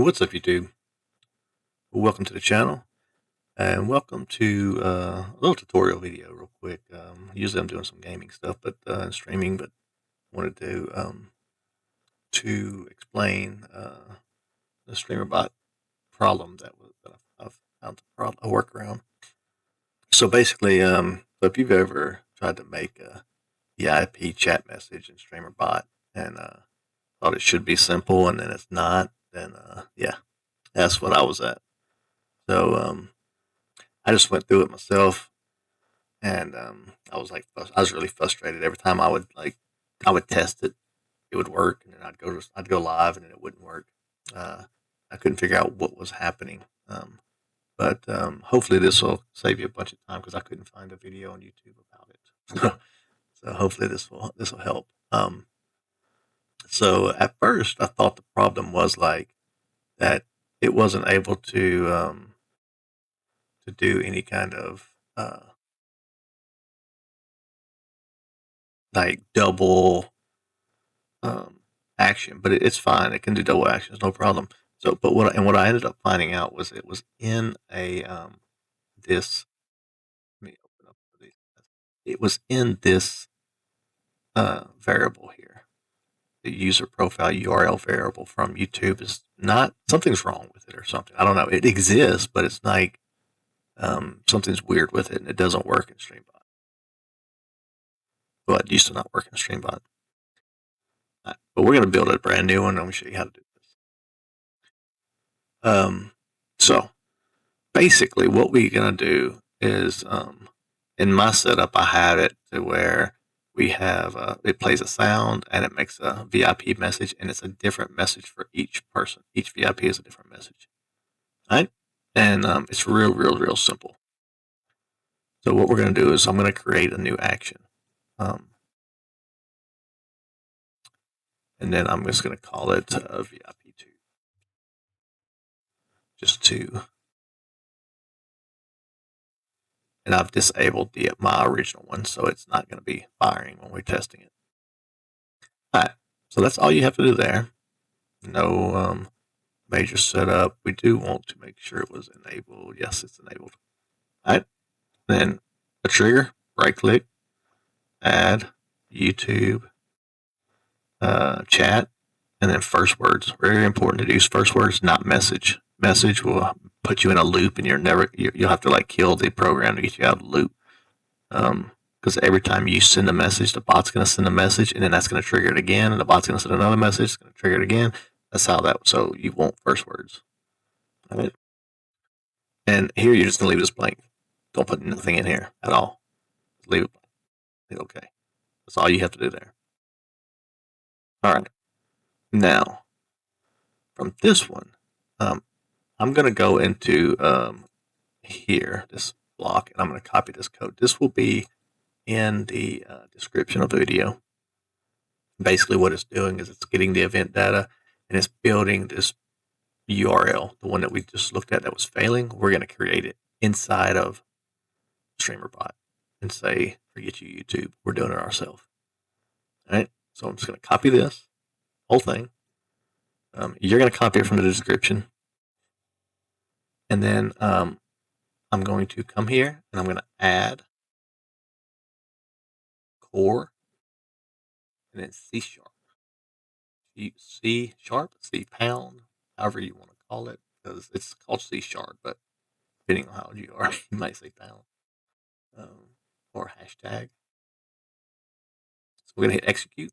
What's up, YouTube? Welcome to the channel, and welcome to a little tutorial video real quick. Usually I'm doing some gaming stuff, but streaming, but wanted to explain the Streamer.bot problem that I've found a workaround. So basically, if you've ever tried to make a VIP chat message in Streamer.bot and thought it should be simple and then it's not, then yeah, that's what I was at. So I just went through it myself, and I was really frustrated every time I would test it. It would work, and then I'd go live, and then it wouldn't work. I couldn't figure out what was happening. But hopefully this will save you a bunch of time because I couldn't find a video on YouTube about it. So hopefully this will help. So at first I thought the problem was like that it wasn't able to do any kind of like double action, but it's fine. It can do double actions, no problem. So, but what I ended up finding out was it was in a this. Let me open up these. It was in this variable here. The user profile URL variable from YouTube is not, something's wrong with it or something. I don't know. It exists, but it's like something's weird with it, and it doesn't work in Stream.bot. Well, it used to not work in Stream.bot. But we're going to build a brand new one. I'm going to show you how to do this. So basically what we're going to do is, in my setup, I have it to where we have, it plays a sound and it makes a VIP message, and it's a different message for each person. Each VIP is a different message. All right. And it's real simple. So what we're going to do is I'm going to create a new action. And then I'm just going to call it VIP2. Just to, and I've disabled my original one, so it's not going to be firing when we're testing it. All right, so that's all you have to do there. No major setup. We do want to make sure it was enabled. Yes, it's enabled. All right, then a trigger, right click, add YouTube chat, and then first words. Very important to use first words, not message. Message will put you in a loop, and you'll have to like kill the program to get you out of the loop. Because every time you send a message, the bot's going to send a message, and then that's going to trigger it again, and the bot's going to send another message, it's going to trigger it again. That's how that. So you want first words. All right. And here you're just going to leave this blank. Don't put nothing in here at all. Just leave it blank. Hit OK. That's all you have to do there. All right. Now, from this one, I'm going to go into here, this block, and I'm going to copy this code. This will be in the description of the video. Basically what it's doing is it's getting the event data and it's building this URL, the one that we just looked at that was failing. We're going to create it inside of Streamer.bot and say, forget you, YouTube. We're doing it ourselves. All right. So I'm just going to copy this whole thing. You're going to copy it from the description. And then I'm going to come here and I'm going to add core and then C#. C#, C#, however you want to call it, because it's called C#, but depending on how you are, you might say pound or hashtag. So we're going to hit execute.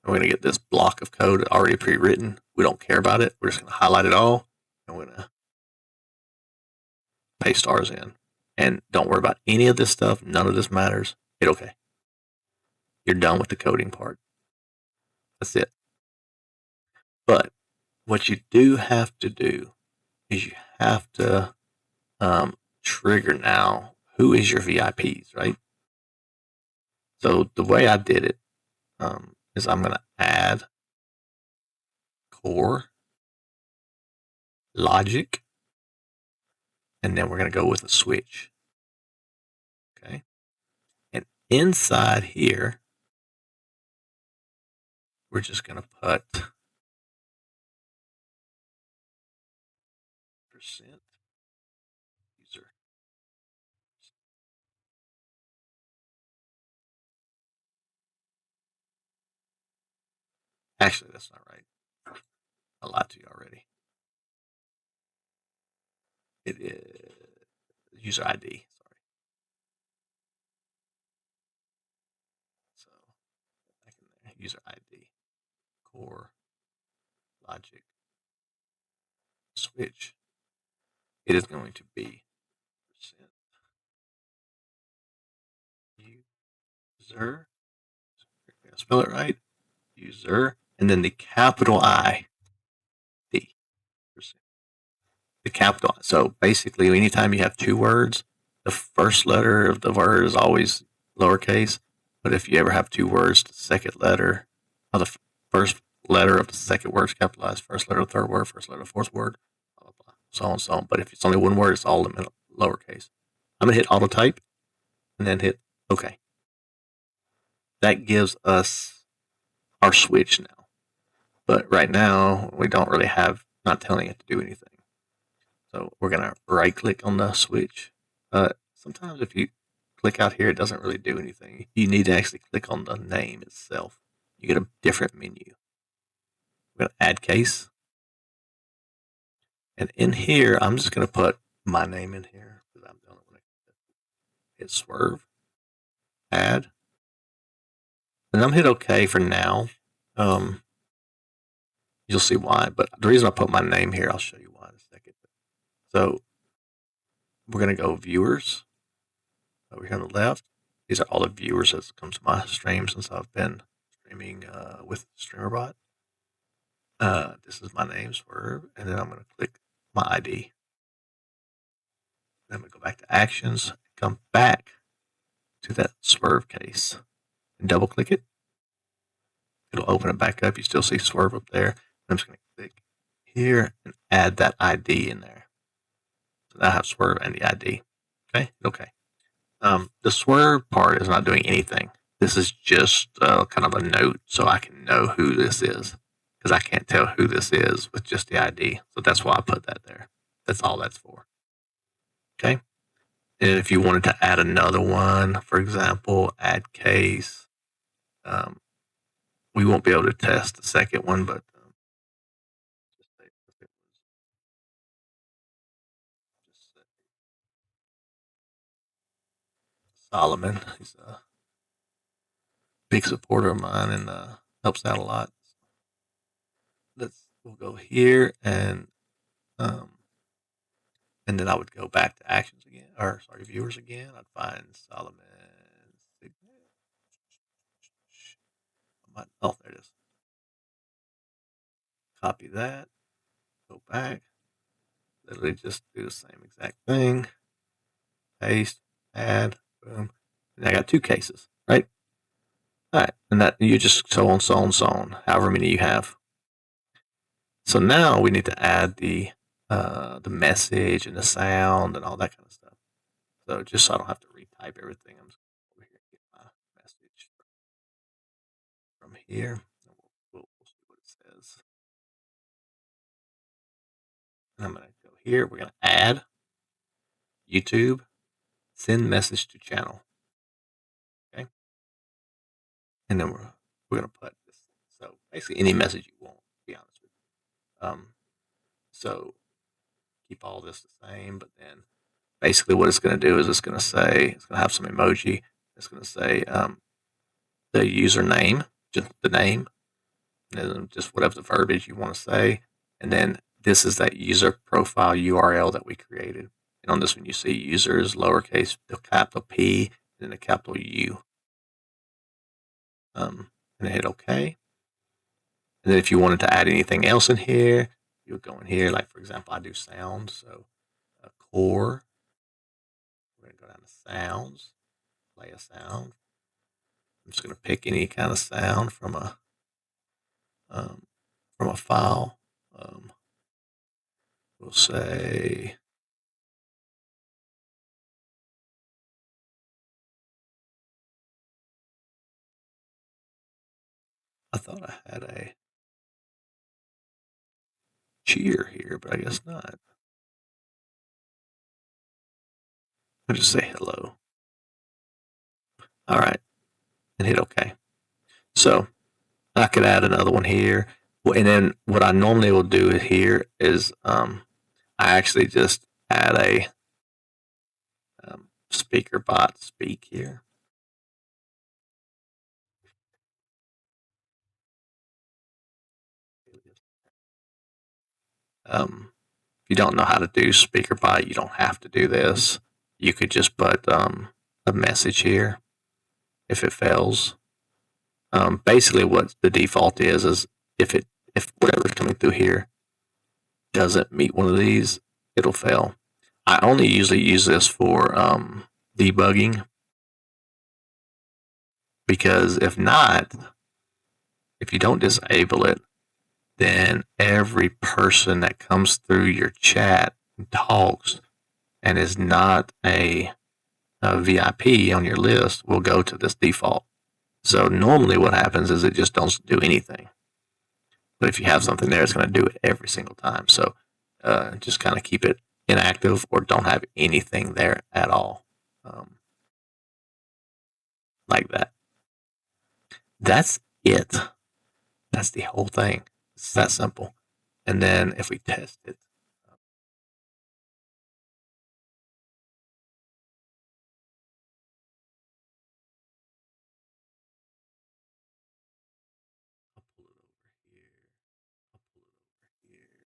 And we're going to get this block of code already pre-written. We don't care about it. We're just going to highlight it all, and we're going to paste ours in. And don't worry about any of this stuff. None of this matters. Hit OK. You're done with the coding part. That's it. But what you do have to do is you have to trigger now who is your VIPs, right? So the way I did it is I'm going to add core logic, and then we're going to go with a switch. Okay. And inside here, we're just going to put percent user. Actually, that's not right. I lied to you already. It is user ID. Sorry. So back in there, user ID, core, logic, switch. It is going to be percent user. Spell it right. User, and then the capital I, D. The capital. So basically, anytime you have two words, the first letter of the word is always lowercase. But if you ever have two words, the second letter, or the first letter of the second word is capitalized, first letter of the third word, first letter of the fourth word, blah, blah, blah, so on and so on. But if it's only one word, it's all in lowercase. I'm going to hit auto type and then hit OK. That gives us our switch now. But right now, we don't really have, not telling it to do anything. So we're going to right click on the switch. Sometimes if you click out here, it doesn't really do anything. You need to actually click on the name itself. You get a different menu. We're going to add case. And in here, I'm just going to put my name in here because I'm the only one that hit swerve, add. And I'm hit OK for now. You'll see why. But the reason I put my name here, I'll show you why in a second. So we're going to go viewers. Over here on the left, these are all the viewers that come to my stream since I've been streaming with Streamer.bot. This is my name, Swerve, and then I'm going to click my ID. Then I'm going to go back to actions, come back to that Swerve case, and double click it. It'll open it back up. You still see Swerve up there. I'm just going to click here and add that ID in there. So now I have Swerve and the ID. Okay, okay. The swerve part is not doing anything. This is just kind of a note so I can know who this is because I can't tell who this is with just the ID. So that's why I put that there. That's all that's for. Okay. And if you wanted to add another one, for example, add case, we won't be able to test the second one, but Solomon, he's a big supporter of mine and helps out a lot. We'll go here and then I would go back to actions again, or sorry, viewers again. I'd find Solomon. Oh, there it is. Copy that. Go back. Literally just do the same exact thing. Paste. Add. Boom. And I got two cases, right? All right, and that you just so on, so on, so on. However many you have. So now we need to add the message and the sound and all that kind of stuff. So just so I don't have to retype everything, I'm just over here and get my message from here. We'll see what it says. And I'm going to go here. We're going to add YouTube, send message to channel. Okay. And then we're going to put this. So basically any message you want, to be honest with you. So keep all this the same, but then basically what it's going to do is it's going to say, it's going to have some emoji. It's going to say the username, just the name, and then just whatever the verbiage you want to say. And then this is that user profile URL that we created. And on this one, you see users, lowercase, the capital P, and then the capital U. And then hit OK. And then if you wanted to add anything else in here, you would go in here. Like, for example, I do sound. So core. We're going to go down to sounds, play a sound. I'm just going to pick any kind of sound from a file. We'll say I thought I had a cheer here, but I guess not. I'll just say hello. All right, and hit OK. So I could add another one here. And then what I normally will do here is I actually just add a speaker.bot speak here. If you don't know how to do speaker.bot, you don't have to do this. You could just put a message here if it fails. Basically, what the default is if whatever's coming through here doesn't meet one of these, it'll fail. I only usually use this for debugging, because if not, if you don't disable it, then every person that comes through your chat and talks and is not a VIP on your list will go to this default. So normally what happens is it just don't do anything. But if you have something there, it's going to do it every single time. So just kind of keep it inactive or don't have anything there at all. Like that. That's it. That's the whole thing. It's that simple. And then if we test it, I'll pull it over here. I'll pull it over here.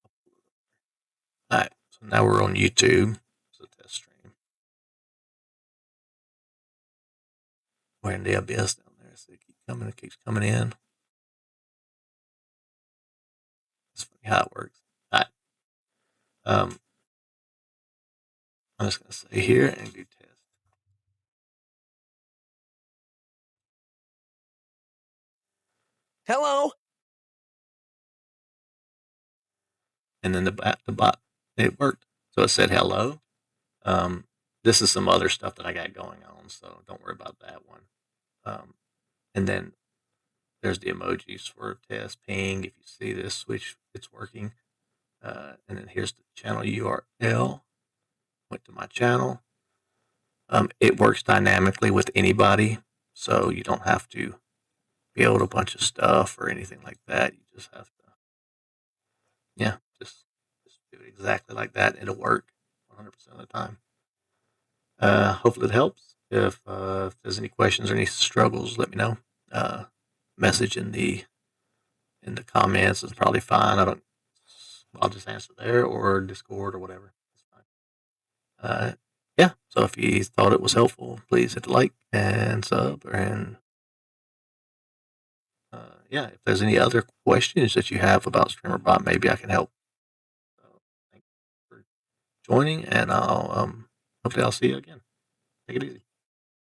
I'll pull it over. All right. So now we're on YouTube. It's a test stream. We're in the abyss down there. So it keeps coming in. It's funny how it works. All right. I'm just going to say here and do test. Hello. And then the bot, it worked. So it said hello. This is some other stuff that I got going on, so don't worry about that one. And then there's the emojis for test ping. If you see this switch, it's working. And then here's the channel URL. Went to my channel. It works dynamically with anybody, so you don't have to build a bunch of stuff or anything like that. You just have to, yeah, just do it exactly like that. It'll work 100% of the time. Hopefully it helps. If there's any questions or any struggles, let me know. Message in the comments is probably fine. I'll just answer there, or Discord or whatever. It's fine. Yeah. So if you thought it was helpful, please hit the like and sub. And yeah, if there's any other questions that you have about Streamer.bot, maybe I can help. So thanks for joining, and hopefully I'll see you again. Take it easy.